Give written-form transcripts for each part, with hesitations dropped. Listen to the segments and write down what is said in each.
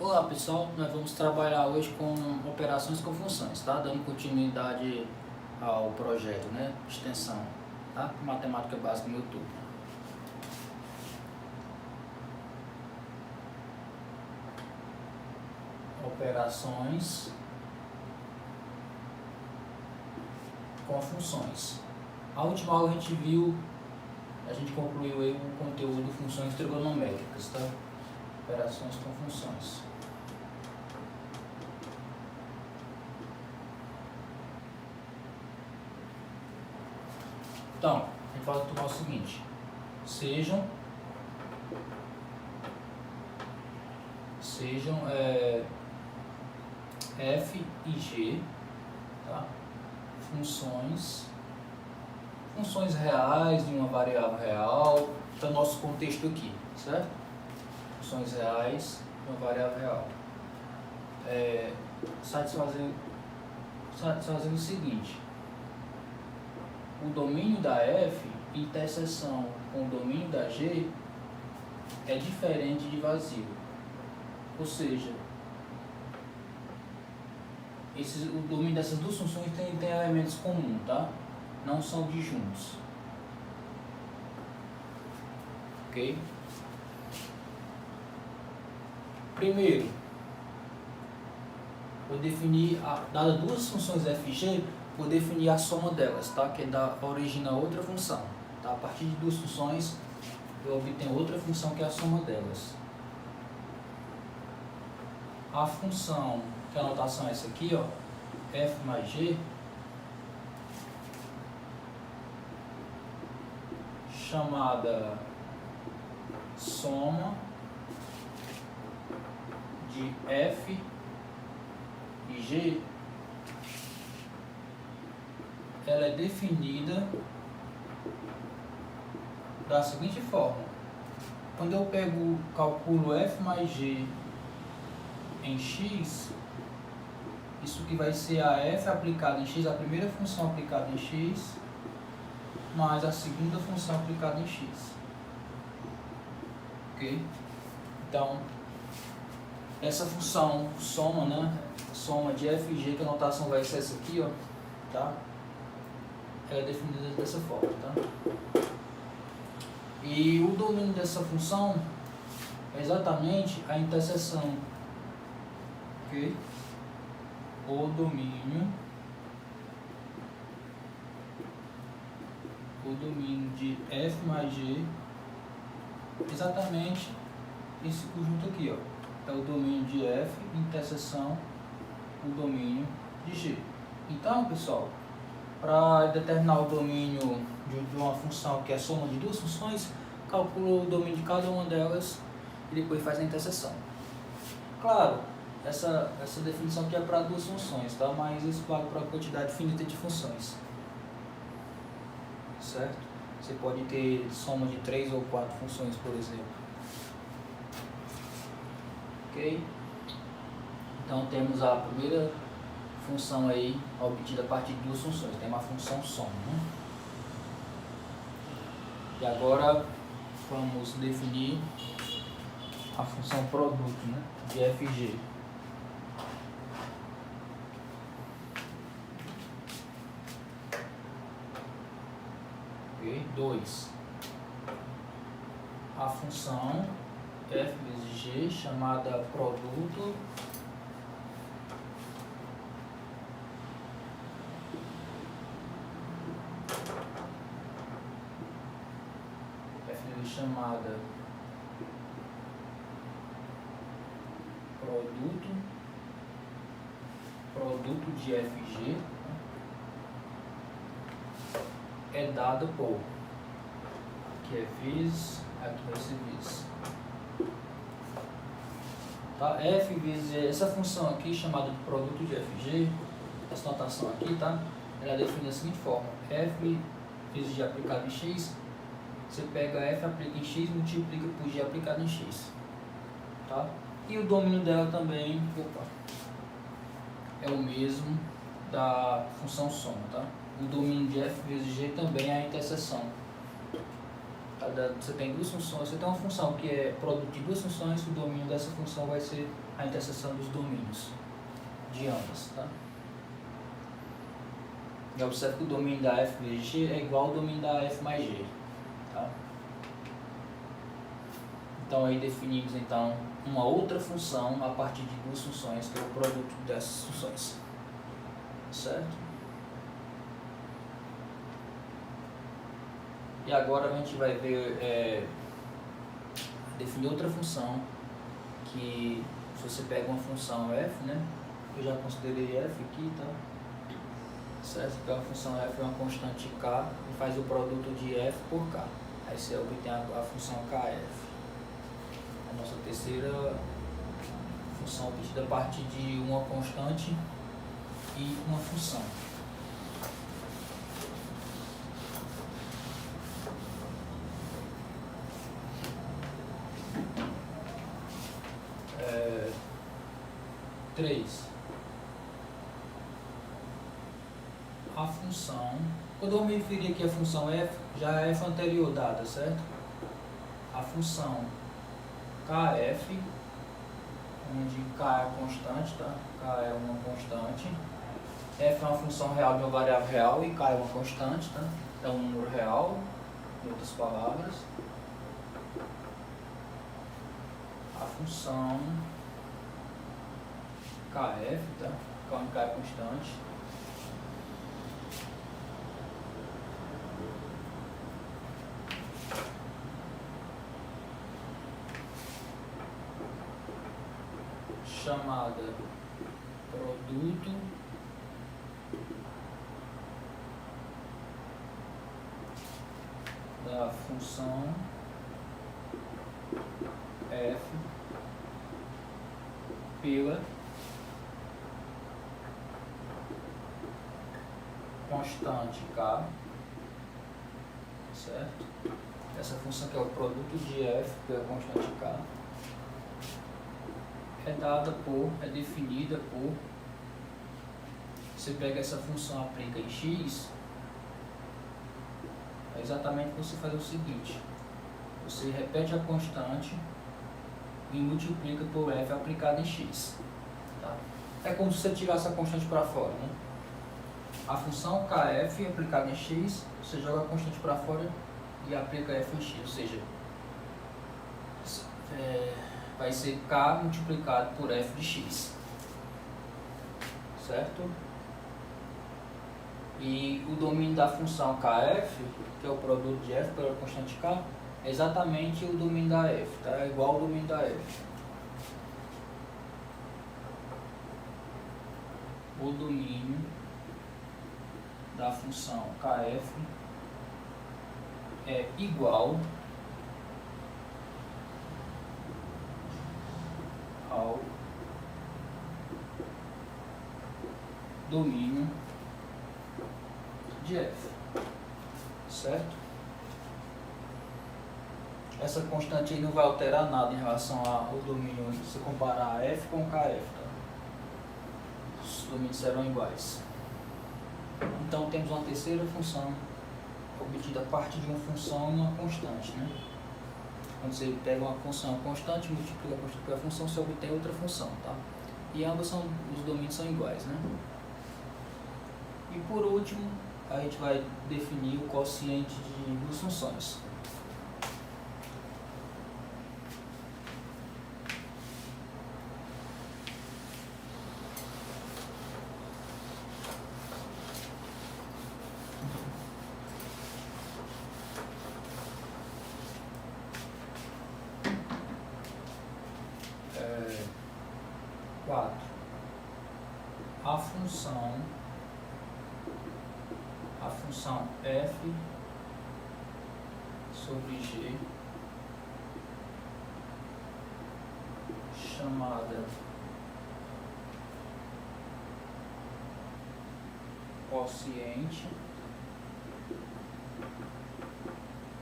Olá pessoal, nós vamos trabalhar hoje com operações com funções, tá? Dando continuidade ao projeto, né? Extensão, tá? Matemática básica no YouTube. Operações com funções. A última aula a gente concluiu aí o conteúdo de funções trigonométricas, tá? Operações com funções. Então, a gente vai tomar o seguinte: sejam f e g, tá? funções reais de uma variável real, para o nosso contexto aqui, certo? Funções reais de uma variável real. Satisfazendo o seguinte: o domínio da f, interseção com o domínio da g, é diferente de vazio. Ou seja, o domínio dessas duas funções tem elementos comuns, tá? Não são disjuntos. Ok? Primeiro, vou definir, dadas duas funções f e g, vou definir a soma delas, tá? Que dá origem a outra função. Tá? A partir de duas funções, eu obtenho outra função que é a soma delas. A função, que a notação é essa aqui, ó, f mais g, chamada soma de f e g, ela é definida da seguinte forma: quando eu calculo f mais g em x, isso que vai ser a f aplicada em x, a primeira função aplicada em x, mais a segunda função aplicada em x. Ok? Então, essa função soma, né? Soma de f e g, que a notação vai ser essa aqui, ó, tá? Ela é definida dessa forma, tá? E o domínio dessa função é exatamente a interseção, ok? O domínio de f mais g, exatamente esse conjunto aqui, ó, é o domínio de f, interseção, o domínio de g. Então, pessoal, para determinar o domínio de uma função que é a soma de duas funções, calcula o domínio de cada uma delas e depois faz a interseção. Claro, essa definição aqui é para duas funções, tá? Mas isso vale para a quantidade finita de funções, certo? Você pode ter soma de 3 ou 4 funções, por exemplo. Ok? Então temos a primeira função aí obtida a partir de duas funções. Tem uma função soma, né? E agora vamos definir a função produto, né? De f e g. Ok? 2. A função f vezes g, chamada produto chamada produto de f e g, é dada por, que é vezes, aqui vai ser vezes, tá? F vezes g, essa função aqui chamada de produto de f e g, essa notação aqui, tá? Ela é definida da seguinte forma: f vezes g aplicado em x, você pega f, aplica em x, multiplica por g aplicado em x, tá? E o domínio dela também, é o mesmo da função soma, tá? O domínio de f vezes g também é a interseção. Você tem duas funções, você tem uma função que é produto de duas funções, o domínio dessa função vai ser a interseção dos domínios de ambas, tá? E observe que o domínio da f vezes g é igual ao domínio da f mais g, tá? Então aí definimos então uma outra função a partir de duas funções, que é o produto dessas funções, certo? E agora a gente vai ver, definir outra função, que se você pega uma função f, né? Eu já considerei f aqui, tá? Certo? Então a função f é uma constante k e faz o produto de f por k. Aí você obtém a função kf. A nossa terceira função obtida a partir de uma constante e uma função. Três. A função, quando eu me referi aqui à função f, já é f anterior dada, certo? A função kf, onde k é constante, tá? K é uma constante, f é uma função real de uma variável real e k é uma constante, tá? É um número real, em outras palavras. A função kf, tá? Onde k é constante. Chamada produto da função f pela constante k, certo? Essa função que é o produto de f pela constante k é definida por, você pega essa função, aplica em x, é exatamente você fazer o seguinte, você repete a constante e multiplica por f aplicado em x, tá? É como se você tirasse a constante para fora, né? A função kf aplicada em x, você joga a constante para fora e aplica f em x, ou seja, vai ser k multiplicado por f de x, certo? E o domínio da função kf, que é o produto de f pela constante k, é exatamente o domínio da f, tá? É igual ao domínio da f. O domínio da função kf é igual ao domínio de f, certo? Essa constante aí não vai alterar nada em relação ao domínio, se comparar a f com kf, tá? Os domínios serão iguais. Então temos uma terceira função obtida a partir de uma função e uma constante, né? Quando você pega uma função constante, multiplica a constante pela função, você obtém outra função, tá? E ambas os domínios são iguais, né? E por último, a gente vai definir o quociente de duas funções. A função f sobre g chamada quociente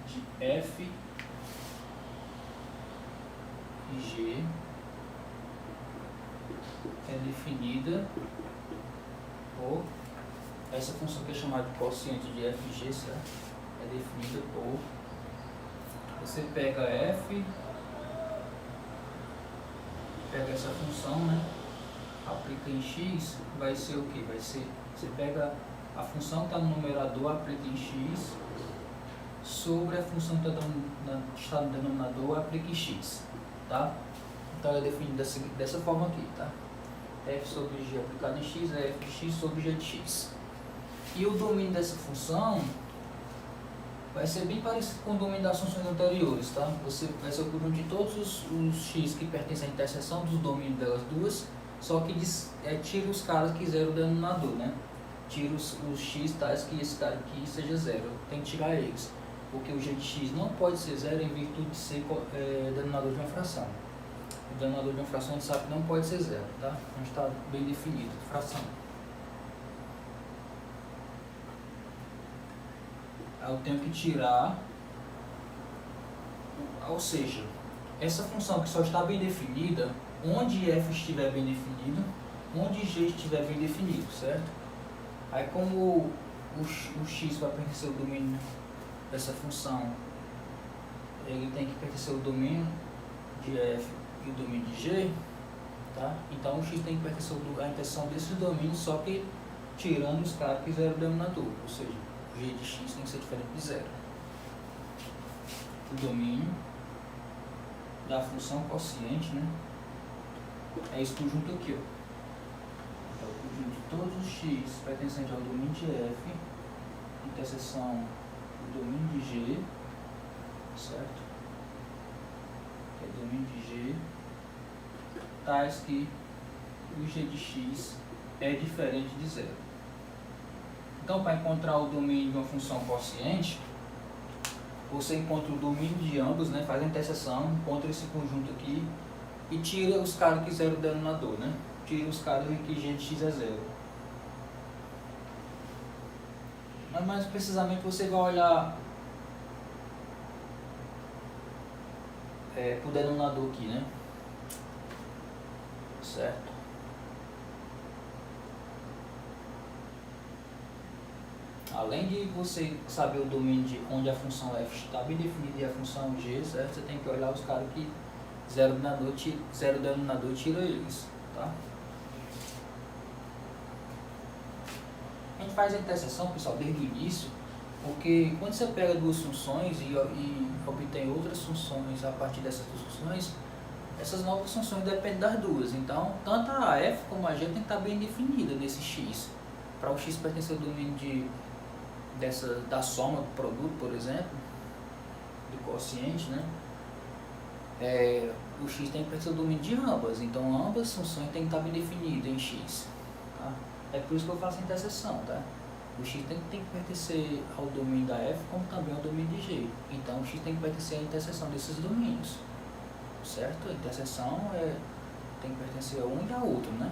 de f e g é definida por essa função que é chamada de quociente de f e g, certo? É definida por Você pega f, pega essa função, né? Aplica em x, vai ser o que? Vai ser, você pega a função que está no numerador, aplica em x, sobre a função que está no denominador, aplica em x, tá? Então é definido dessa forma aqui, tá? F sobre g aplicado em x é f de x sobre g de x. E o domínio dessa função vai ser bem parecido com o domínio das funções anteriores, tá? Vai ser o conjunto de todos os x que pertencem à interseção dos domínios delas duas, só que tira os caras que zero o denominador, né? Tira os x tais que esse cara aqui seja zero, tem que tirar eles, porque o g de x não pode ser zero em virtude de ser denominador de uma fração. O denominador de uma fração a gente sabe que não pode ser zero, tá? Não está bem definido, fração. Eu tenho que tirar, ou seja, essa função que só está bem definida, onde f estiver bem definido, onde g estiver bem definido, certo? Aí como o x vai pertencer ao domínio dessa função, ele tem que pertencer ao domínio de f e o domínio de g, tá? Então o x tem que pertencer à interseção desses domínios, só que tirando os caras que zero o denominador, ou seja, g de x tem que ser diferente de zero. O domínio da função quociente, né? É esse conjunto aqui, ó. É o conjunto de todos os x pertencentes ao domínio de f, interseção do domínio de g, certo? Que é o domínio de g, tais que o g de x é diferente de zero. Então, para encontrar o domínio de uma função quociente, você encontra o domínio de ambos, né? Faz a interseção, encontra esse conjunto aqui e tira os caras que zero o denominador, né? Tira os caras que g de x é zero. Mas mais precisamente você vai olhar para o denominador aqui, né? Certo? Além de você saber o domínio de onde a função f está bem definida e a função g, certo? Você tem que olhar os caras que zero denominador tira eles, tá? A gente faz a interseção, pessoal, desde o início, porque quando você pega duas funções e obtém outras funções a partir dessas duas funções, essas novas funções dependem das duas. Então, tanto a f como a g tem que estar bem definida nesse x. Para o x pertencer ao domínio da soma do produto, por exemplo, do quociente, né? O x tem que pertencer ao domínio de ambas. Então, ambas as funções têm que estar bem definidas em x. Tá? É por isso que eu faço a interseção, tá? O x tem que pertencer ao domínio da f, como também ao domínio de g. Então, o x tem que pertencer à interseção desses domínios, certo? A interseção tem que pertencer a um e a outro, né?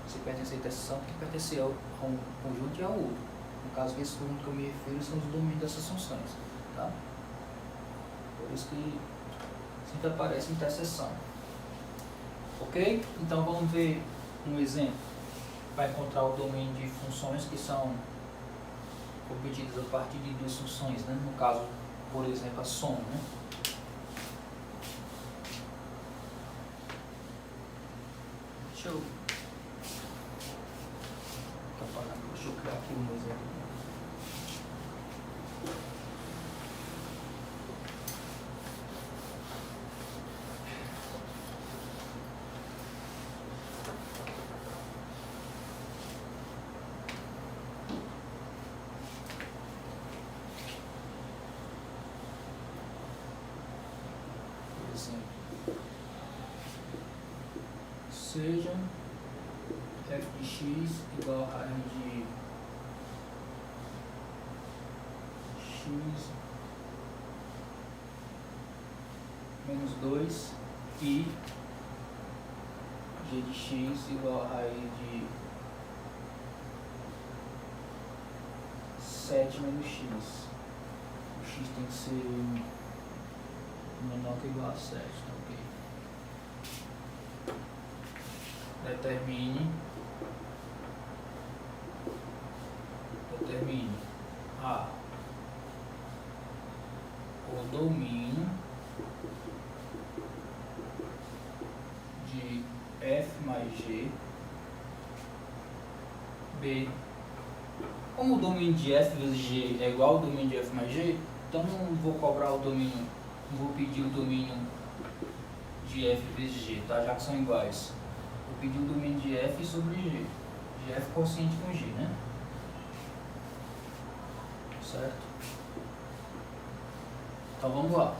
Se pertencer à interseção, tem que pertencer a um conjunto e ao outro. No caso, esse conjunto que eu me refiro são os domínios dessas funções, tá? Por isso que sempre aparece interseção. Ok? Então, vamos ver um exemplo para encontrar o domínio de funções que são obtidas a partir de duas funções, né? No caso, por exemplo, a soma, né? Deixa eu criar aqui um exemplo. Seja f de x igual a raiz de x menos 2 e g de x igual a raiz de 7 menos x. O x tem que ser menor que ou igual a 7, tá ok? Determine o domínio F mais G. B. Como o domínio de F vezes G é igual ao domínio de F mais G, então não vou cobrar o domínio, não vou pedir o domínio de F vezes G, tá? Já que são iguais. Vou pedir o domínio de F sobre G. De F quociente com G, né? Certo? Então vamos lá.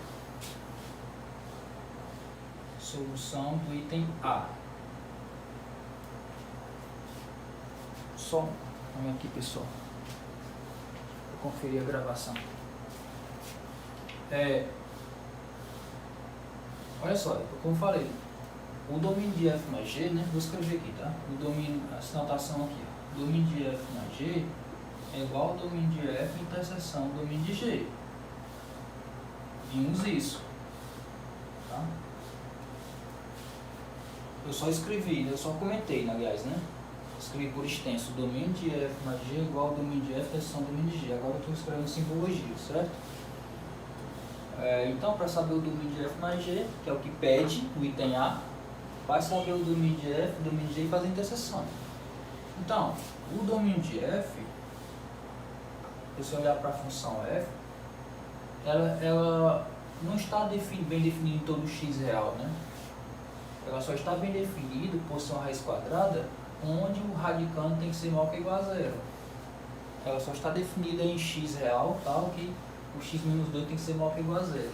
Solução do item A. Só vamos aqui, pessoal. Vou conferir a gravação. Olha só, como eu falei, o domínio de F mais G, né? Vou escrever aqui, tá? O domínio, essa notação aqui, ó. O domínio de F mais G é igual ao domínio de F interseção do domínio de G. Vimos isso, tá? Eu só escrevi, eu só comentei, aliás, né? Escrevi por extenso, o domínio de F mais G é igual ao domínio de F interseção do domínio de G. Agora eu estou escrevendo simbologia, certo? Então, para saber o domínio de F mais G, que é o que pede o item A, vai saber o domínio de F, o domínio de G e fazer a interseção. Então, o domínio de F, se você olhar para a função F, ela não está bem definida em todo o x real, né? Ela só está bem definida por ser uma raiz quadrada, onde o radicando tem que ser maior que ou igual a zero. Ela só está definida em x real, tal, que o x menos 2 tem que ser maior que ou igual a zero.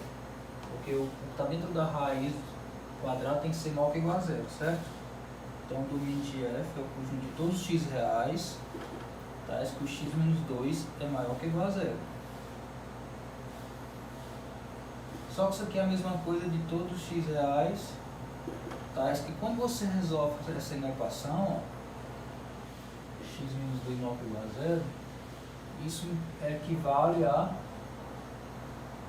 Porque o que está dentro da raiz quadrada tem que ser maior que ou igual a zero, certo? Então o domínio de F é o conjunto de todos os x reais, tais que o x menos 2 é maior que ou igual a zero. Só que isso aqui é a mesma coisa de todos os x reais, tais que quando você resolve essa equação, ó, x menos 2 maior que ou igual a zero, isso equivale a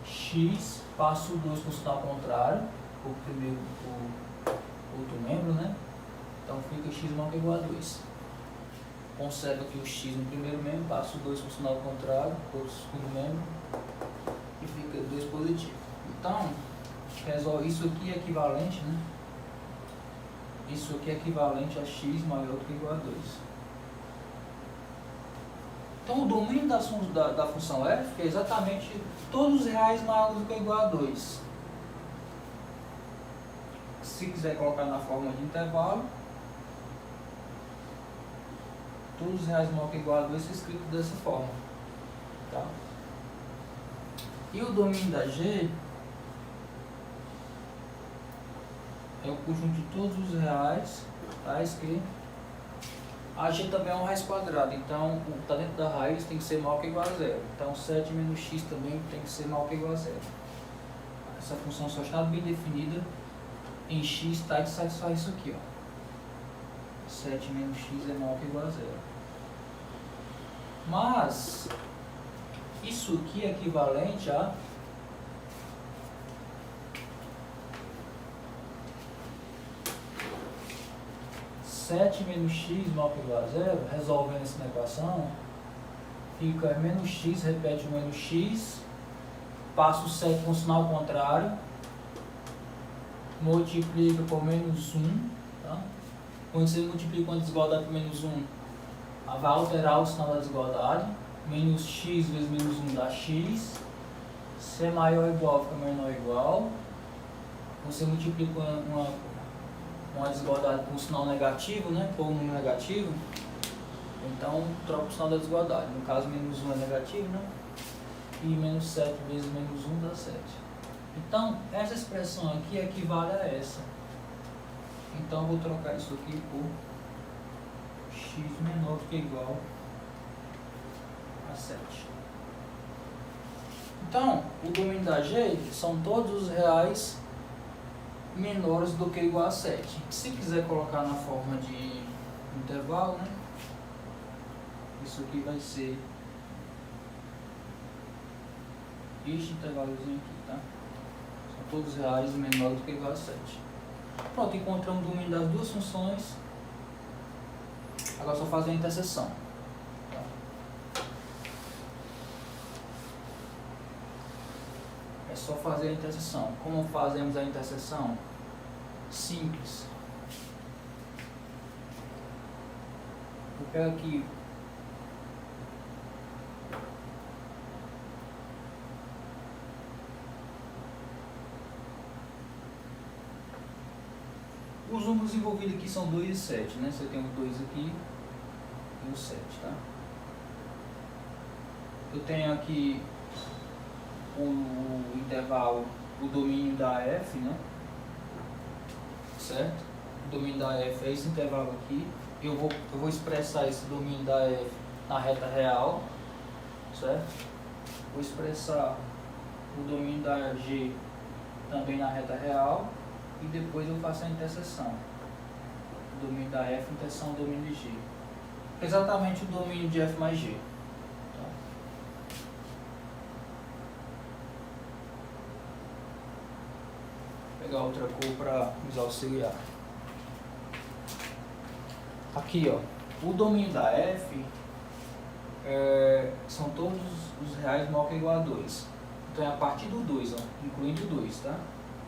x passo 2 por sinal contrário, o primeiro, o outro membro, né? Então fica x maior que ou igual a 2. Conserva aqui o x no primeiro membro, passo 2 por sinal contrário, o segundo membro, e fica 2 positivo. Então, resolve, isso aqui é equivalente, né? Isso aqui é equivalente a x maior do que ou igual a 2. Então o domínio da função f é exatamente todos os reais maiores do que ou igual a 2. Se quiser colocar na forma de intervalo, todos os reais maiores do que ou igual a 2 é escrito dessa forma. Tá? E o domínio da g é o conjunto de todos os reais tais que a g também é uma raiz quadrada, então o que está dentro da raiz tem que ser maior que ou igual a zero. Então 7 menos x também tem que ser maior que ou igual a zero. Essa função só está bem definida em x, tá, e satisfaz isso aqui, ó. 7 menos x é maior que ou igual a zero. Mas isso aqui é equivalente a menos x maior que ou igual a zero, resolvendo essa equação, fica menos x, repete o menos x, passa o 7 com sinal contrário, multiplica por menos 1, tá? Quando você multiplica com a desigualdade por menos 1, vai alterar o sinal da desigualdade, menos x vezes menos 1 dá x, se é maior ou igual fica menor ou igual, você multiplica uma desigualdade com um sinal negativo, né, ou um número negativo, então troca o sinal da desigualdade, no caso menos 1 é negativo, né, e menos 7 vezes menos 1 dá 7. Então, essa expressão aqui equivale a essa. Então, eu vou trocar isso aqui por x menor do que igual a 7. Então, o domínio da g são todos os reais menores do que igual a 7. Se quiser colocar na forma de intervalo, né, isso aqui vai ser este intervalozinho aqui, tá? São todos reais menores do que igual a 7. Pronto, encontramos o domínio das duas funções. Agora é só fazer a interseção. Tá? É só fazer a interseção. Como fazemos a interseção? Simples. Eu pego aqui os números envolvidos aqui são 2 e 7, né? Você tem o 2 aqui e o 7, tá? Eu tenho aqui o intervalo, o domínio da f, né? Certo? O domínio da f é esse intervalo aqui. Eu vou expressar esse domínio da f na reta real, certo? Vou expressar o domínio da g também na reta real e depois eu faço a interseção. O domínio da f, interseção do domínio de g. Exatamente o domínio de f mais g. Pegar outra cor para nos auxiliar. Aqui, ó, o domínio da f são todos os reais maior que ou igual a 2. Então é a partir do 2, ó, incluindo o 2, tá?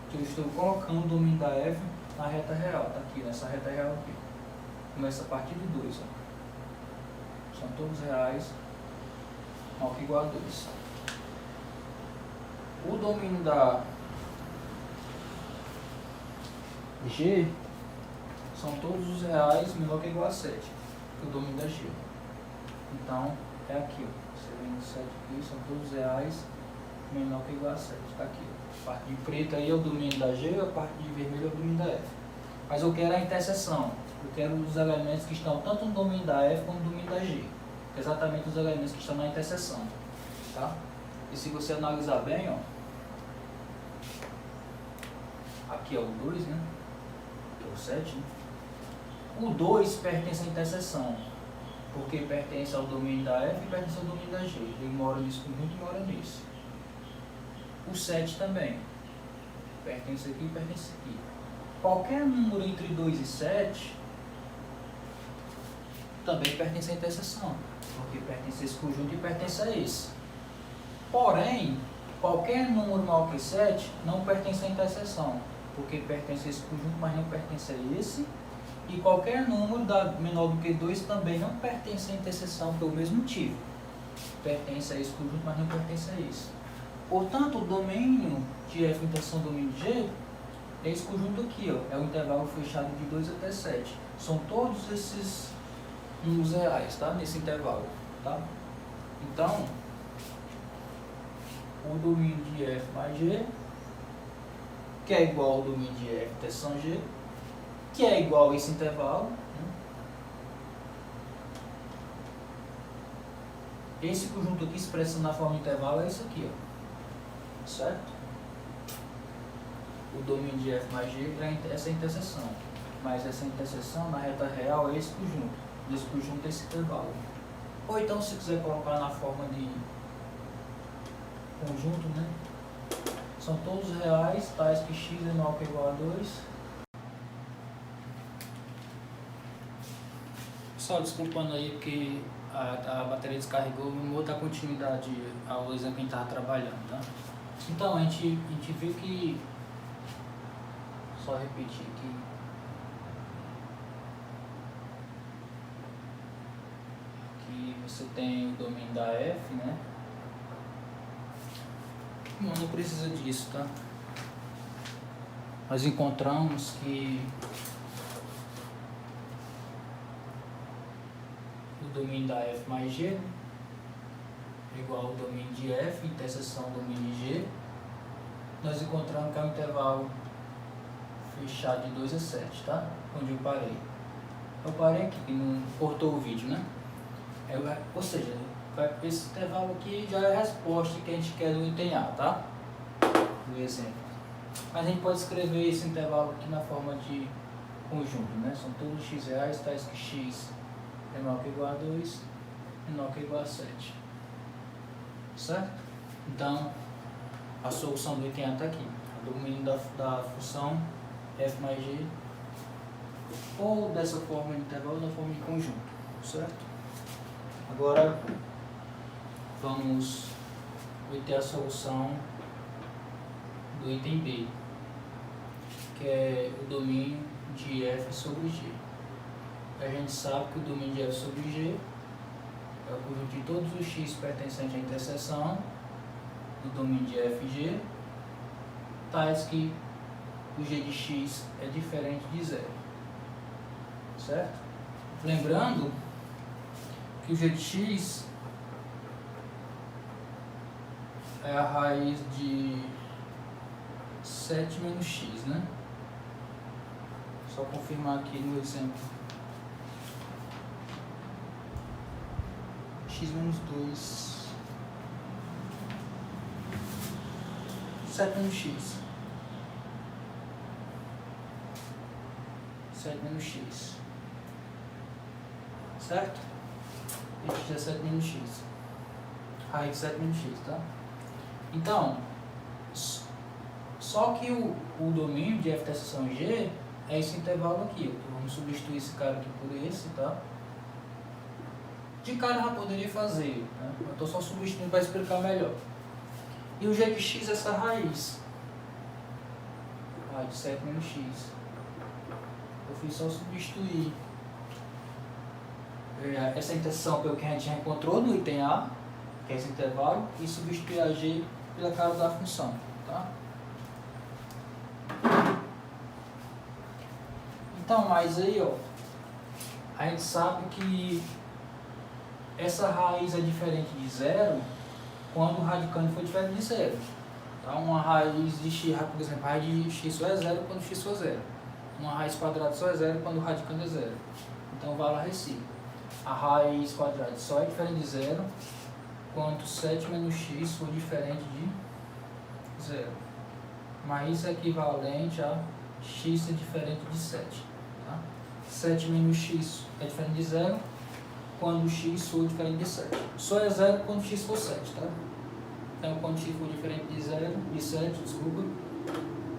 Então eu estou colocando o domínio da f na reta real, tá aqui, nessa reta real aqui. Começa a partir do 2, ó. São todos reais maior que ou igual a 2. O domínio da g são todos os reais menor que ou igual a 7, que é o domínio da g. Então, é aqui, ó. Você vem no 7 aqui, são todos os reais menor que ou igual a 7. Está aqui, ó. A parte de preto aí é o domínio da g, a parte de vermelho é o domínio da f. Mas eu quero a interseção. Eu quero os elementos que estão tanto no domínio da f como no domínio da g. Exatamente os elementos que estão na interseção. Tá? E se você analisar bem, ó. Aqui é o 2, né? Aqui é o 7, né? O 2 pertence à interseção, porque pertence ao domínio da f e pertence ao domínio da g. Ele mora nesse conjunto e mora nesse. O 7 também. Pertence aqui e pertence aqui. Qualquer número entre 2 e 7 também pertence à interseção, porque pertence a esse conjunto e pertence a esse. Porém, qualquer número maior que 7 não pertence à interseção, porque pertence a esse conjunto, mas não pertence a esse. E qualquer número menor do que 2 também não pertence à interseção pelo mesmo motivo. Pertence a esse conjunto, mas não pertence a esse. Portanto, o domínio de f interseção do domínio de g é esse conjunto aqui, ó. É o intervalo fechado de 2 até 7. São todos esses números reais, tá? Nesse intervalo, tá? Então, o domínio de f mais g, que é igual ao domínio de f interseção g, que é igual a esse intervalo, né? Esse conjunto aqui expressando na forma de intervalo é isso aqui, ó. Certo? O domínio de f mais g é essa interseção, mas essa interseção na reta real é esse conjunto. Desse conjunto é esse intervalo. Ou então, se quiser colocar na forma de conjunto, né? São todos reais, tais que x é maior que ou igual a 2. Só desculpando aí porque a bateria descarregou, não vou dar continuidade ao exemplo que a gente estava trabalhando, tá? Então, a gente viu que, só repetir aqui, que você tem o domínio da f, né? Não precisa disso, tá? Nós encontramos que o domínio da f mais g é igual ao domínio de f, interseção domínio de g. Nós encontramos que é um intervalo fechado de 2 a 7, tá? Onde eu parei. Eu parei aqui, que não cortou o vídeo, né? Ou seja, esse intervalo aqui já é a resposta que a gente quer do item A, tá? Do exemplo. Mas a gente pode escrever esse intervalo aqui na forma de conjunto, né? São todos x reais, tais que x é menor que ou igual a 2, menor que ou igual a 7. Certo? Então, a solução do item A está aqui. O domínio da função f mais g, ou dessa forma de intervalo, ou da forma de conjunto. Certo? Agora, vamos obter a solução do item B, que é o domínio de f sobre g. a gente sabe que o domínio de f sobre g é o conjunto de todos os x pertencentes à interseção do domínio de f e g, tais que o g de x é diferente de zero, certo? Lembrando que o g de x é a raiz de 7 menos x, né? Só confirmar aqui no exemplo. X menos 2. 7 menos x. 7 menos x. Certo? X é 7 menos x. Raiz de 7 menos x, tá? Então, só que o domínio de f interseção g é esse intervalo aqui. Então, vamos substituir esse cara aqui por esse, tá? De cara já poderia fazer, né? Eu estou só substituindo para explicar melhor. E o g de x é essa raiz. Raiz de 7 menos x. Eu fiz só substituir essa interseção pelo que a gente já encontrou no item A, que é esse intervalo, e substituir a g pela cara da função, tá? Então, mas aí, ó, a gente sabe que essa raiz é diferente de zero quando o radicando for diferente de zero. Tá? Uma raiz de x, por exemplo, a raiz de x só é zero quando x for zero. Uma raiz quadrada só é zero quando o radicando é zero. Então, vale a recíproca. A raiz quadrada só é diferente de zero quando 7 menos x for diferente de zero. Mas isso é equivalente a x ser diferente de 7. Tá? 7 menos x é diferente de zero quando x for diferente de 7. Só é zero quando x for 7, tá? Então, quando x for diferente de 7, desculpa,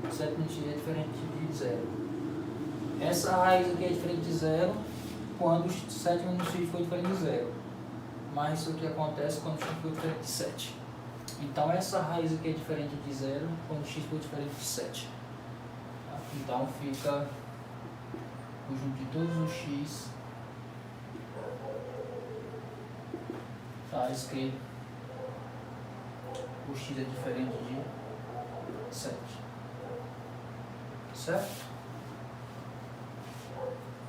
7 menos x é diferente de zero. Essa raiz aqui é diferente de zero quando 7 menos x for diferente de zero. Mas isso aqui acontece quando x for diferente de 7. Então, essa raiz aqui é diferente de zero quando x for diferente de 7. Tá? Então, fica o conjunto de todos os x tais que o x é diferente de 7. Certo?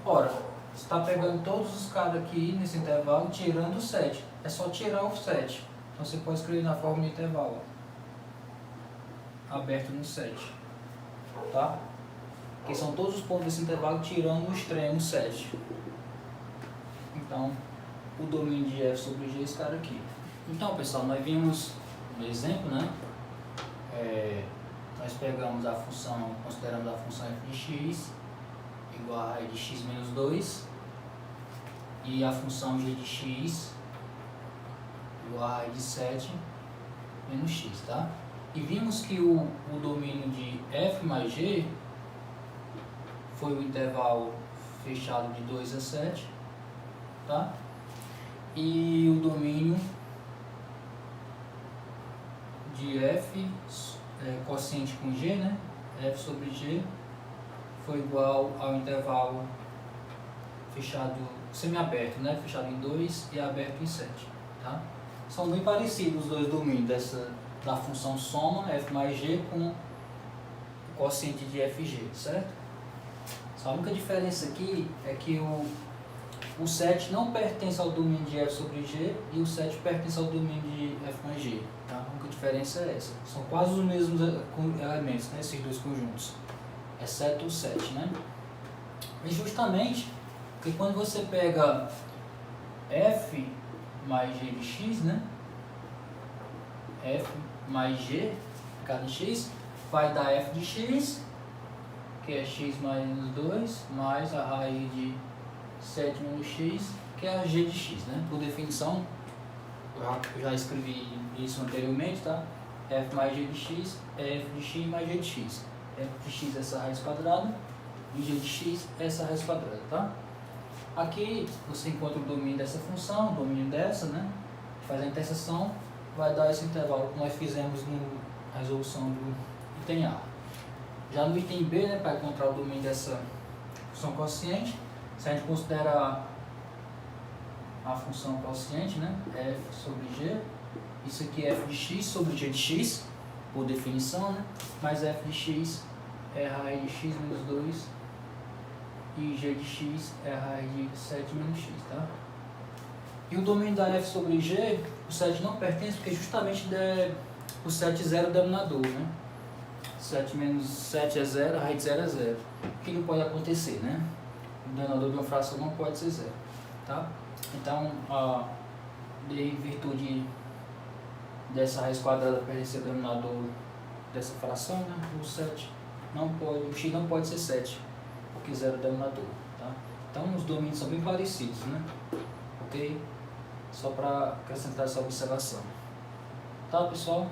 Ora, você está pegando todos os caras aqui nesse intervalo, tirando o 7. É só tirar o 7. Então você pode escrever na forma de intervalo. Aberto no 7. Tá? Que são todos os pontos desse intervalo tirando o extremo 7. Então, o domínio de f sobre g é esse cara aqui. Então, pessoal, nós vimos no exemplo, né? Nós pegamos a função, considerando a função f de x igual a raiz de x menos 2 e a função g de x igual a raiz de 7 menos x, tá? E vimos que o domínio de f mais g foi o intervalo fechado de 2 a 7, tá? E o domínio de f quociente com g, né? F sobre g foi igual ao intervalo fechado, semiaberto, né? Fechado em 2 e aberto em 7, tá? São bem parecidos os dois domínios da função soma f mais g com o quociente de fg, certo? A única diferença aqui é que o 7 não pertence ao domínio de f sobre g e o 7 pertence ao domínio de f mais g. Tá? A única diferença é essa. São quase os mesmos elementos, né, esses dois conjuntos, exceto o 7. Né? E justamente porque quando você pega f mais g de x, né? F mais g, cada x, vai dar f de x, que é x menos 2, mais a raiz de 7 menos x, que é a g de x, né? Por definição, eu já escrevi isso anteriormente, tá? F mais g de x é f de x mais g de x. F de x é essa raiz quadrada e g de x é essa raiz quadrada, tá? Aqui você encontra o domínio dessa função, o domínio dessa, né? Faz a interseção, vai dar esse intervalo que nós fizemos na resolução do item A. Já no item B, né, para encontrar o domínio dessa função quociente, Se a gente considera a função quociente, né, f sobre g, isso aqui é f de x sobre g de x, por definição, né, mas f de x é a raiz de x menos 2 e g de x é a raiz de 7 menos x, tá? E o domínio da f sobre g, o 7 não pertence porque justamente o 7 é zero denominador, né? 7 menos 7 é zero, a raiz de 0 é zero. O que não pode acontecer, né? O denominador de uma fração não pode ser zero, tá? Então, em virtude dessa raiz quadrada pertencer ao denominador dessa fração, né? O x não pode ser 7, porque 0 é denominador, tá? Então, os domínios são bem parecidos, né? Ok? Só para acrescentar essa observação. Tá, pessoal?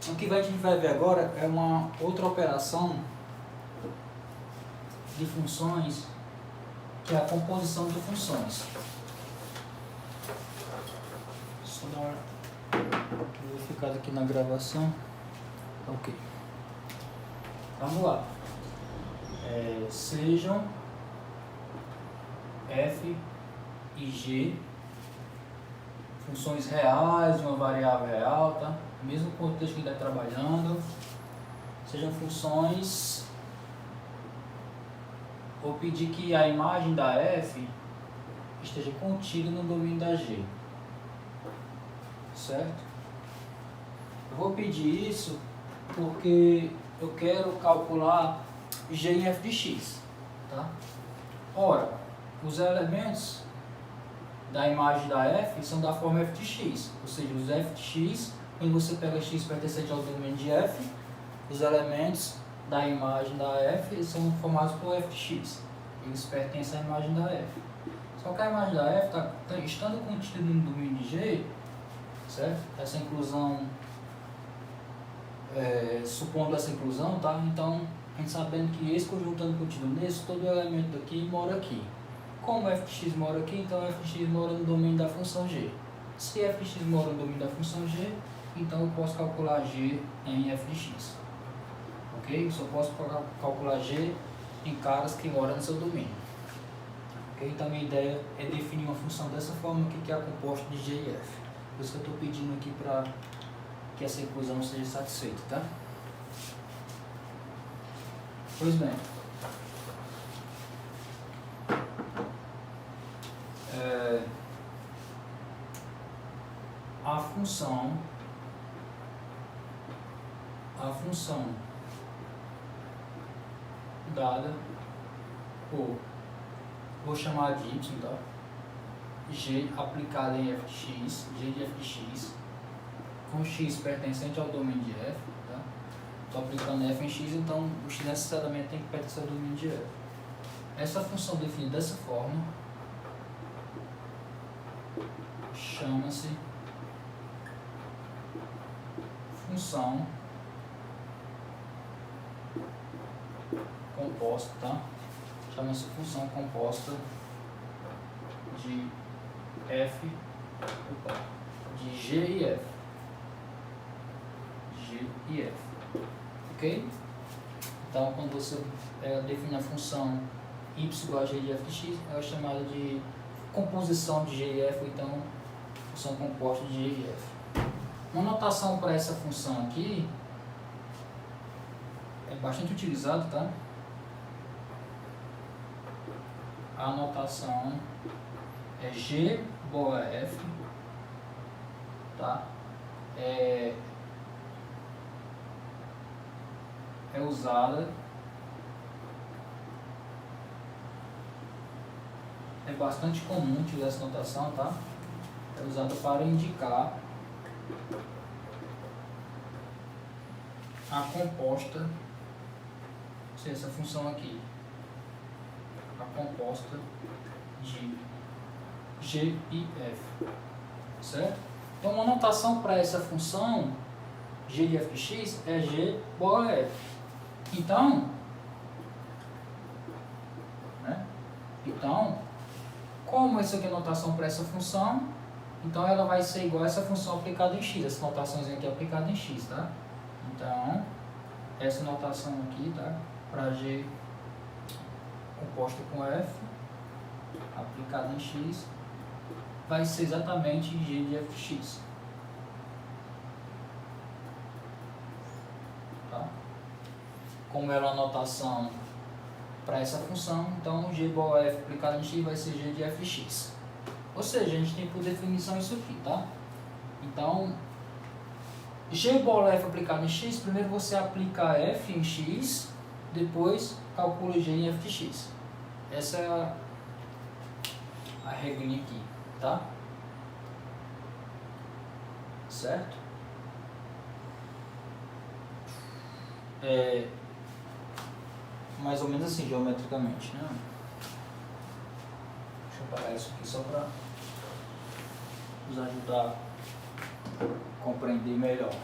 O que a gente vai ver agora é uma outra operação de funções, que é a composição de funções. Só dar uma verificada aqui na gravação. Ok. Vamos lá. Sejam f e g funções reais de uma variável real, tá? Mesmo contexto que está trabalhando, sejam funções. Vou pedir que a imagem da f esteja contida no domínio da g, certo? Eu vou pedir isso porque eu quero calcular g em f de x, tá? Ora, os elementos da imagem da f são da forma f de x, ou seja, os f de x, quando você pega x pertencente ao domínio de f, os elementos da imagem da f são formados por f de x, eles pertencem à imagem da f. Só que a imagem da f estando contida no domínio de g, certo? Essa inclusão, supondo essa inclusão, tá? Então, a gente sabendo que esse conjunto estando contido nesse, todo elemento daqui mora aqui. Como f de x mora aqui, então f de x mora no domínio da função g. Se f de x mora no domínio da função g, então eu posso calcular g em f de x. Ok? Eu só posso calcular g em caras que moram no seu domínio. Ok? Então a minha ideia é definir uma função dessa forma aqui, que é a composta de g e f. Por isso que eu estou pedindo aqui para que essa inclusão seja satisfeita, tá? Pois bem. A função dada por, vou chamar de y, tá? G aplicada em f de x, g de f de x, com x pertencente ao domínio de f, tá? Estou aplicando f em x, então o x necessariamente tem que pertencer ao domínio de f. Essa função definida dessa forma chama-se função composta, tá? Chama-se função composta de de g e f. G e f. Ok? Então, quando você define a função y igual a g de f de x, é chamada de composição de g e f, ou então função composta de g e f. Uma notação para essa função aqui é bastante utilizado, tá? A notação é g igual a f, tá? É usada, é bastante comum utilizar essa notação, tá? É usada para indicar a composta, se essa função aqui, a composta de g e f, certo? Então, uma notação para essa função g de f de x é g igual a f. Então, como isso aqui é notação para essa função, então ela vai ser igual a essa função aplicada em x, essa notaçãozinha aqui é aplicada em x, tá? Então, essa notação aqui, tá? para G composta com F aplicada em X vai ser exatamente G de fx. Tá? Como ela é uma notação para essa função, então G igual a F aplicado em X vai ser G de fx. Ou seja, a gente tem por definição isso aqui, tá? Então, G igual a F aplicado em X, primeiro você aplica F em X, depois calcula G em f de x. Essa é a regrinha aqui, tá? Certo? É mais ou menos assim, geometricamente, né? Deixa eu parar isso aqui só para nos ajudar a compreender melhor.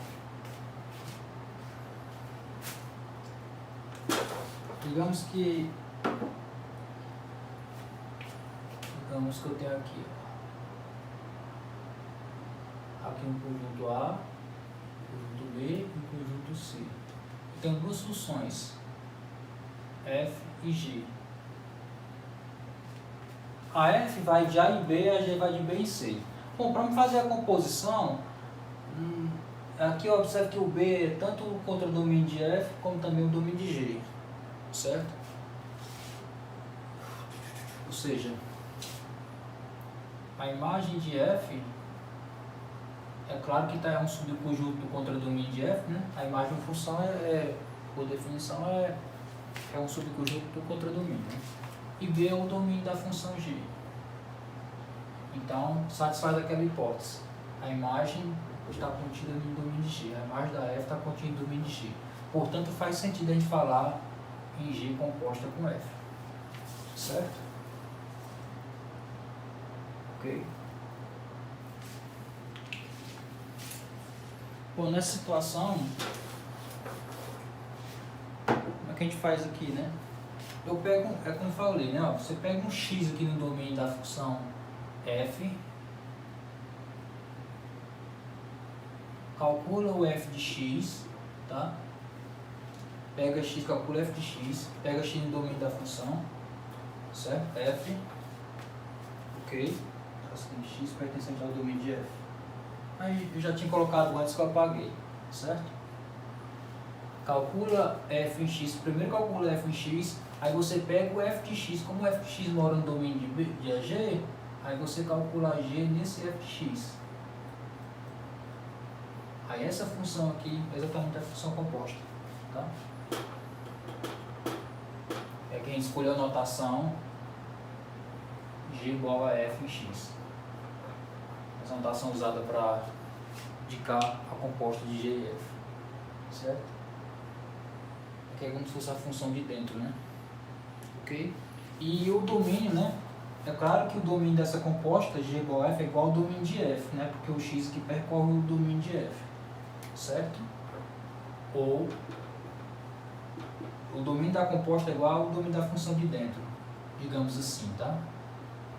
Digamos que eu tenho aqui, aqui um conjunto A, um conjunto B e um conjunto C. Eu tenho duas funções, F e G. A F vai de A em B, a G vai de B em C. Bom, para fazer a composição, aqui eu observo que o B é tanto o contradomínio de F como também o domínio de G. Certo? Ou seja, a imagem de F, é claro que é um subconjunto do contradomínio de F, né? A imagem de função por definição, é um subconjunto do contradomínio. Né? E B é o domínio da função G. Então, satisfaz aquela hipótese. A imagem está contida no domínio de G. A imagem da F está contida no domínio de G. Portanto, faz sentido a gente falar em G composta com F. Certo? Ok. Bom, nessa situação, como é que a gente faz aqui, né? Eu pego, é como eu falei, né? Você pega um x aqui no domínio da função f, calcula o f de x, tá? Pega x, calcula f de x, pega x no domínio da função, certo? F, ok, assim, x pertencente ao domínio de f. Aí eu já tinha colocado antes que eu apaguei, certo? Calcula f em x, primeiro calcula f em x, aí você pega o f de x, como o f de x mora no domínio de AG, aí você calcula a g nesse f de x. Aí essa função aqui é exatamente a função composta, tá? É quem escolheu a notação g igual a f em x. Essa notação usada para indicar a composta de g e f, certo? Que é como se fosse a função de dentro, né? Ok? E o domínio, né? É claro que o domínio dessa composta g igual a f é igual ao domínio de f, né? Porque o x que percorre o domínio de f, certo? Ou o domínio da composta é igual ao domínio da função de dentro, digamos assim, tá?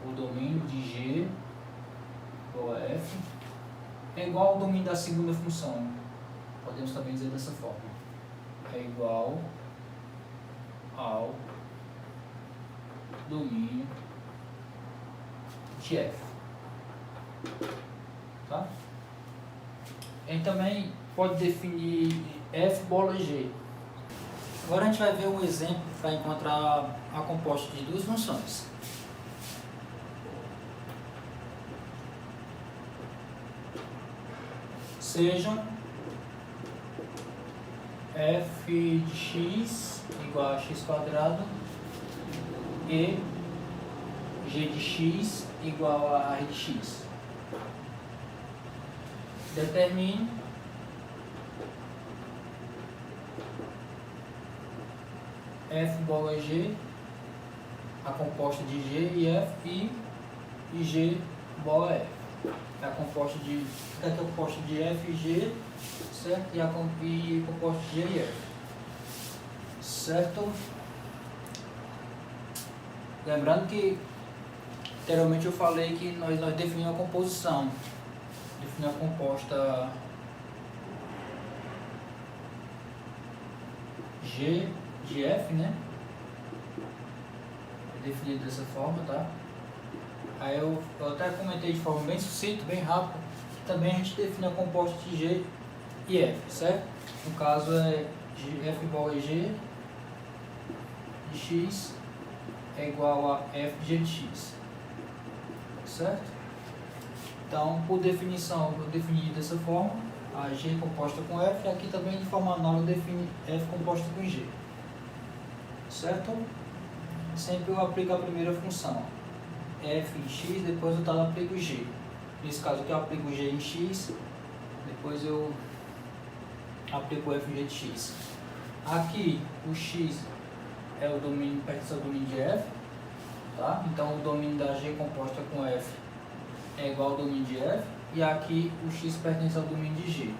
O domínio de g igual a f é igual ao domínio da segunda função. Podemos também dizer dessa forma. É igual ao domínio de f. Tá? A gente também pode definir f bola g. Agora a gente vai ver um exemplo para encontrar a composta de duas funções. Sejam f de x igual a x quadrado e g de x igual a r de x. Determine f bola g, a composta de g e f, e g bola f. É a composta de f e g, certo? E a composta de g e f, certo? Lembrando que anteriormente eu falei que nós definimos a composição, definimos a composta g de f, né? Definido dessa forma, tá? Aí eu até comentei de forma bem sucinta, bem rápida, que também a gente define a composta de g e f, certo? No caso é f igual a g de x é igual a f de g de x, certo? Então, por definição, eu defini dessa forma, a g composta com f, e aqui também de forma análoga eu defini f composta com g, certo? Sempre eu aplico a primeira função, f em x, depois eu aplico g. Nesse caso aqui eu aplico g em x, depois eu aplico f em g de x. Aqui o x é o domínio, pertence ao domínio de f, tá? Então o domínio da g composta com f é igual ao domínio de f, e aqui o x pertence ao domínio de g,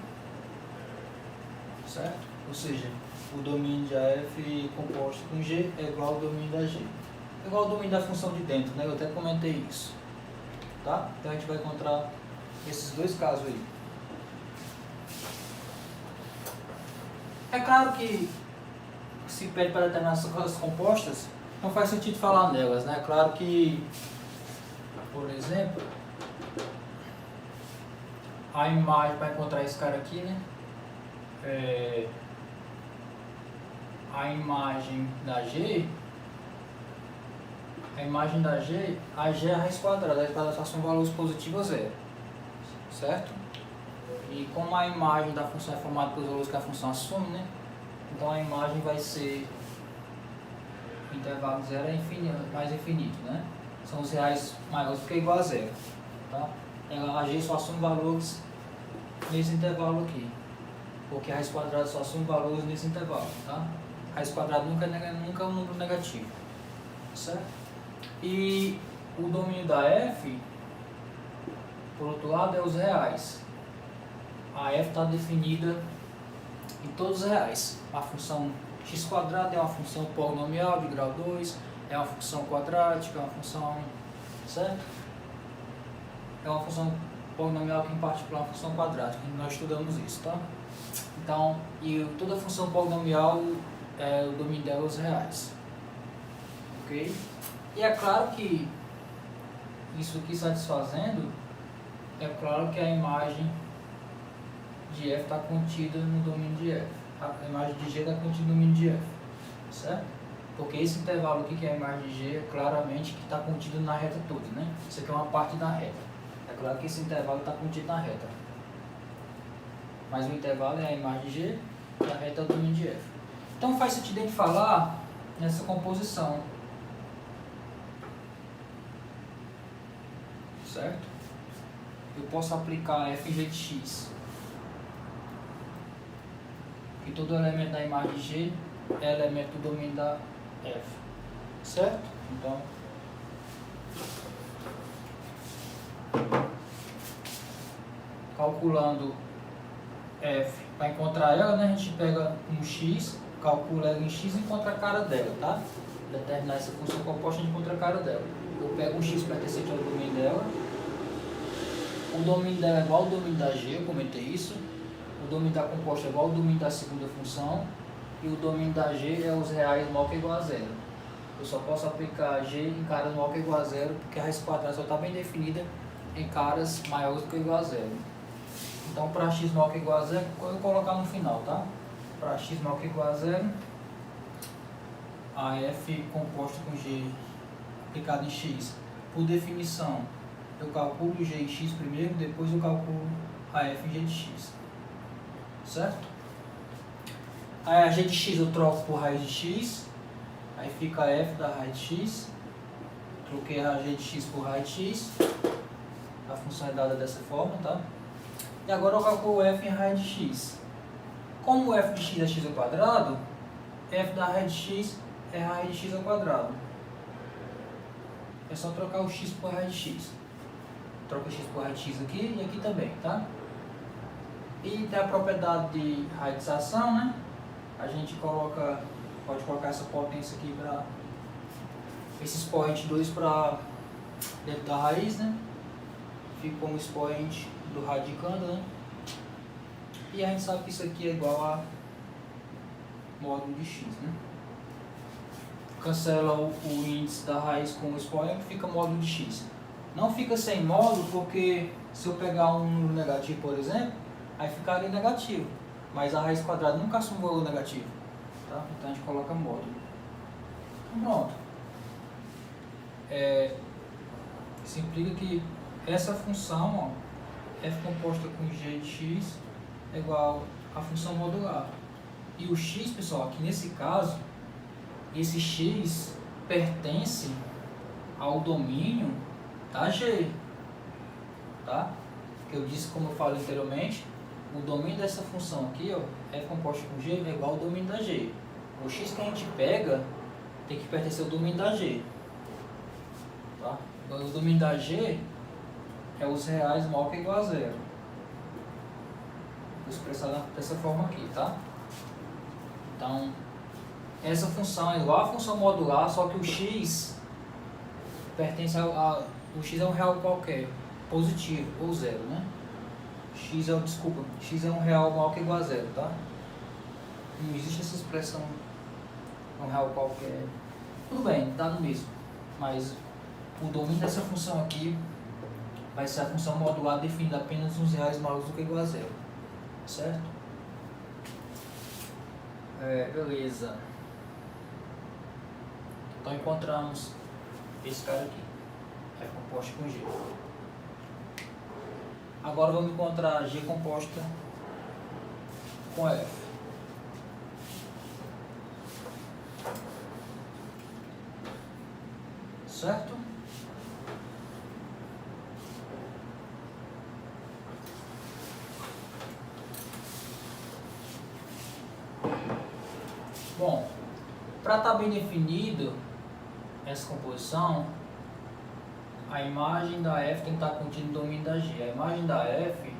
certo? Ou seja, o domínio de f composto com g é igual ao domínio da g. É igual ao domínio da função de dentro, né? Eu até comentei isso, tá? Então a gente vai encontrar esses dois casos aí. É claro que se pede para determinar essas coisas compostas, não faz sentido falar nelas, né? É claro que, por exemplo, a imagem, para encontrar esse cara aqui, né? A imagem da G, a G é a raiz quadrada, a raiz quadrada são valores positivos a zero, certo? E como a imagem da função é formada pelos valores que a função assume, né? Então a imagem vai ser intervalo zero é infinito, mais infinito, né? São os reais maiores do que igual a zero, tá? A G só assume valores nesse intervalo aqui, porque a raiz quadrada só assume valores nesse intervalo, tá? A raiz quadrada nunca é um número negativo, certo? E o domínio da f, por outro lado, é os reais. A f está definida em todos os reais. A função x² é uma função polinomial de grau 2, é uma função quadrática, é uma função, certo? É uma função polinomial que em particular é uma função quadrática, nós estudamos isso, tá? Então, e toda função polinomial, o domínio dela é os reais, ok? E é claro que isso aqui satisfazendo, é claro que a imagem de f está contida no domínio de f, a imagem de g está contida no domínio de f, certo? Porque esse intervalo aqui, que é a imagem de g, é claramente que está contido na reta toda, né? Isso aqui é uma parte da reta. É claro que esse intervalo está contido na reta. Mas o intervalo é a imagem de g e a reta é o domínio de f. Então faz sentido a gente falar nessa composição. Certo? Eu posso aplicar f em g de x. E todo elemento da imagem de g é elemento do domínio da f. Certo? Então, calculando f, para encontrar ela, né, a gente pega um x, calcula ela em x e encontra a cara dela, tá? Determinar essa função composta, a gente encontra a cara dela. Eu pego um x pertencente ao domínio dela. O domínio dela é igual ao domínio da g, eu comentei isso. O domínio da composta é igual ao domínio da segunda função. E o domínio da g é os reais maior que igual a zero. Eu só posso aplicar g em caras maior que igual a zero, porque a raiz quadrada só está bem definida em caras maiores do que igual a zero. Então, para x maior que igual a zero, eu vou colocar no final, tá? Para x maior que igual a zero, a f composta com g aplicada em x, por definição, eu calculo g em x primeiro, depois eu calculo a f em g de x, certo? Aí a g de x eu troco por raiz de x, aí fica a f da raiz de x, troquei a g de x por raiz de x, a função é dada dessa forma, tá? E agora eu calculo f em raiz de x. Como f de x é x ao quadrado, f da raiz de x é raiz de x ao quadrado. É só trocar o x por raiz de x. Troca x por raiz de x aqui e aqui também, tá? E tem a propriedade de raidização, né? A gente pode colocar essa potência aqui para esse expoente 2 para dentro da raiz, né? Fica como expoente do radicando, né? E a gente sabe que isso aqui é igual a módulo de x, né? cancela o índice da raiz com o expoente, fica módulo de x. Não fica sem módulo porque se eu pegar um número negativo, por exemplo, aí ficaria negativo. Mas a raiz quadrada nunca assume um valor negativo. Tá? Então a gente coloca módulo. Então, pronto. Isso implica que essa função, ó, f composta com g de x é igual à função modular. E o x, pessoal, aqui nesse caso, esse x pertence ao domínio da g. Tá? Que eu disse, como eu falei anteriormente, o domínio dessa função aqui, ó, f composta com g é igual ao domínio da g. O x que a gente pega tem que pertencer ao domínio da g. Tá? O domínio da g é os reais maior que igual a zero. Vou expressar dessa forma aqui, tá? Então, essa função é igual à função modular, só que o x pertence o x é um real qualquer, positivo ou zero, né? X é um real maior que igual a zero, tá? Não existe essa expressão um real qualquer. Tudo bem, tá no mesmo. Mas o domínio dessa função aqui vai ser a função modular definida apenas nos reais maiores do que igual a zero. Certo? Beleza. Então encontramos esse cara aqui. F composta com G. Agora vamos encontrar G composta com F. Certo? Bom, para estar bem definido essa composição, a imagem da F tem que estar contida no domínio da G. A imagem da F,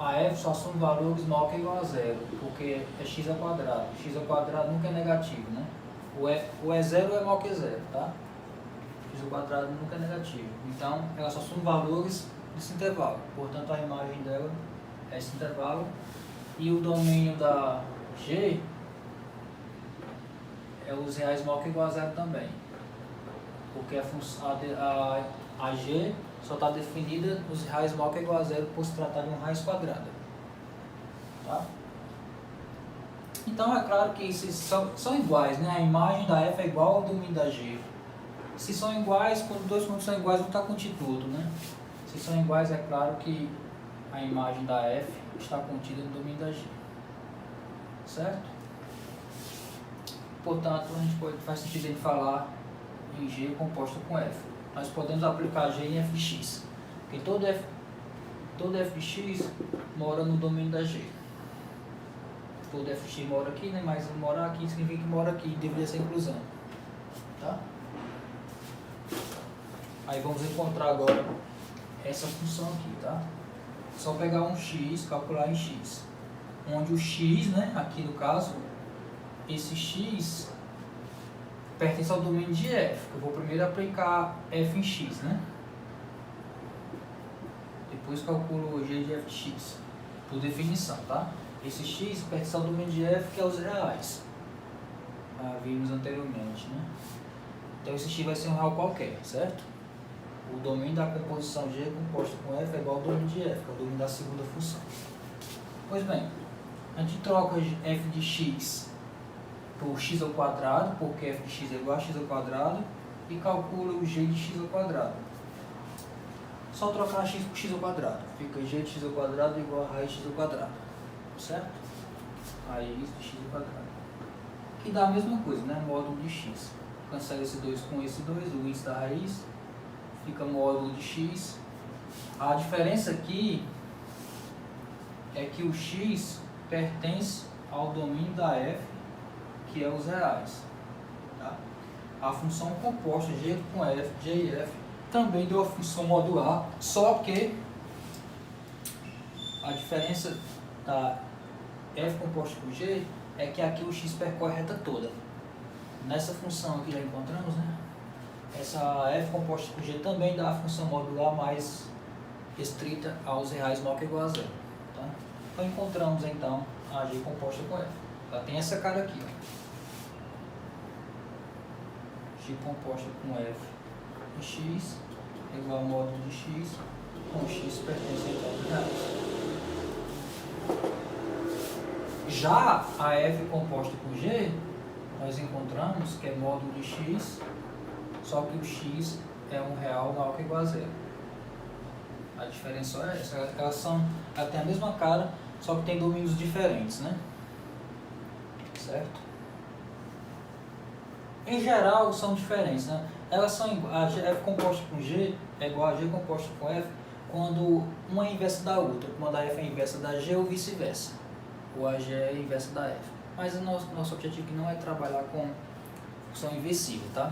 a F só assume valores maior que igual a zero, porque é x ao quadrado. X ao quadrado nunca é negativo, né? O E0 é maior que zero, tá? X ao quadrado nunca é negativo. Então, ela só assume valores desse intervalo. Portanto, a imagem dela é esse intervalo. E o domínio da G é os reais maior que igual a zero também. Porque a G só está definida nos reais maior que igual a zero por se tratar de uma raiz quadrada. Tá? Então é claro que esses são iguais, né? A imagem da F é igual ao domínio da G. Se são iguais, quando dois pontos são iguais, não está contido tudo, né? Se são iguais, é claro que a imagem da F está contida no domínio da G. Certo? Portanto, faz sentido a gente falar em G composta com F. Nós podemos aplicar G em f de x, porque todo f de x mora no domínio da G. Todo f de x mora aqui, né? Mas mora aqui significa que mora aqui, deveria ser inclusão. Tá? Aí vamos encontrar agora essa função aqui, tá? Só pegar um x, calcular em x, onde o x, né, aqui no caso, esse x pertence ao domínio de f. Eu vou primeiro aplicar f em x, né? Depois calculo g de f de x, por definição, tá? Esse x pertence ao domínio de f, que é os reais. Vimos anteriormente, né? Então esse x vai ser um real qualquer, certo? O domínio da composição G composta com f é igual ao domínio de f, que é o domínio da segunda função. Pois bem, a gente troca f de x por x ao quadrado, porque f de x é igual a x ao quadrado, e calcula o g de x ao quadrado. Só trocar x por x ao quadrado. Fica g de x ao quadrado igual a raiz de x ao quadrado. Certo? Raiz de x ao quadrado. Que dá a mesma coisa, né? Módulo de x. Cancela esse 2 com esse 2, o índice da raiz. Fica módulo de x. A diferença aqui é que o x pertence ao domínio da f, que é os reais. Tá? A função composta G com F, G e F, também deu a função modular, só que a diferença da F composta com G é que aqui o x percorre a reta toda. Nessa função aqui já encontramos, né? Essa F composta com G também dá a função modular mais restrita aos reais maior que igual a zero. Tá? Então encontramos então a G composta com F. Ela tem essa cara aqui, ó. G composta com F em X é igual ao módulo de X, com X pertence a de reais. Já a F composta com G, nós encontramos que é módulo de X, só que o X é um real maior que igual a zero. A diferença é essa, elas têm a mesma cara, só que tem domínios diferentes, né? Certo? Em geral são diferentes, né? Elas são a F composta com G é igual a G composta com F quando uma é inversa da outra, quando a F é inversa da G ou vice-versa, ou a G é inversa da F. Mas o nosso objetivo aqui não é trabalhar com função inversível, tá?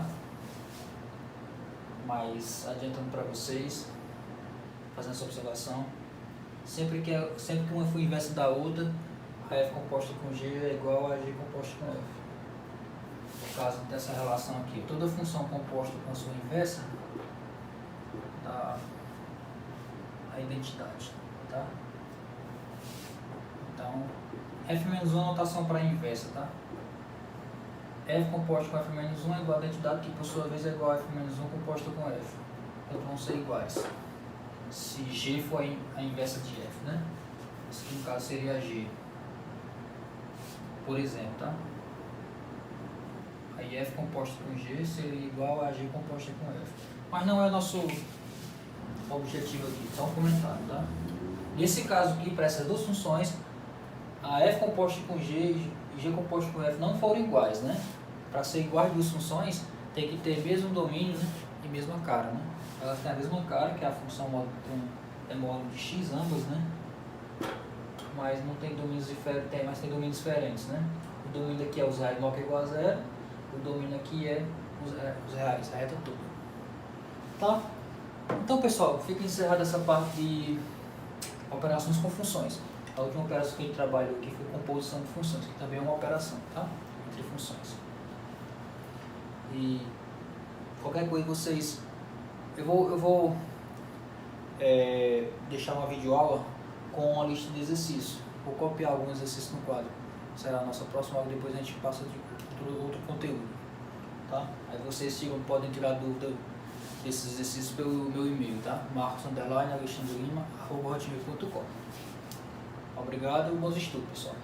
Mas adiantando para vocês, fazendo essa observação, sempre que uma for inversa da outra, a F composta com G é igual a G composta com F. No caso dessa relação aqui, toda função composta com a sua inversa dá a identidade, tá? Então, F-1 é a notação para a inversa, tá? F composta com F-1 é igual a identidade, que por sua vez é igual a F-1 composta com F. Então vão ser iguais. Se G for a inversa de F, né? Isso aqui no caso seria G. Por exemplo, tá? Aí F composta com G seria igual a G composta com F. Mas não é o nosso objetivo aqui, só um comentário, tá? Nesse caso aqui, para essas duas funções, a F composta com G e G composta com F não foram iguais, né? Para ser igual as duas funções, tem que ter mesmo domínio, né? E mesma cara, né? Elas têm a mesma cara, que é a função módulo de X, ambas, né? Mas não tem domínios diferentes, mas tem domínios diferentes, né? O domínio aqui é os reais maior que igual a zero, o domínio aqui é os reais, a reta toda. Tá? Então, pessoal, fica encerrada essa parte de operações com funções. A última operação que a gente trabalhou aqui foi composição de funções, que também é uma operação, tá? Entre funções. E qualquer coisa vocês... Eu vou deixar uma videoaula com uma lista de exercícios. Vou copiar alguns exercícios no quadro. Será a nossa próxima aula, depois a gente passa de outro conteúdo. Tá? Aí vocês podem tirar dúvida desses exercícios pelo meu e-mail, tá? marcos_alexandrelima@hotmail.com. Obrigado e bons estudos, pessoal.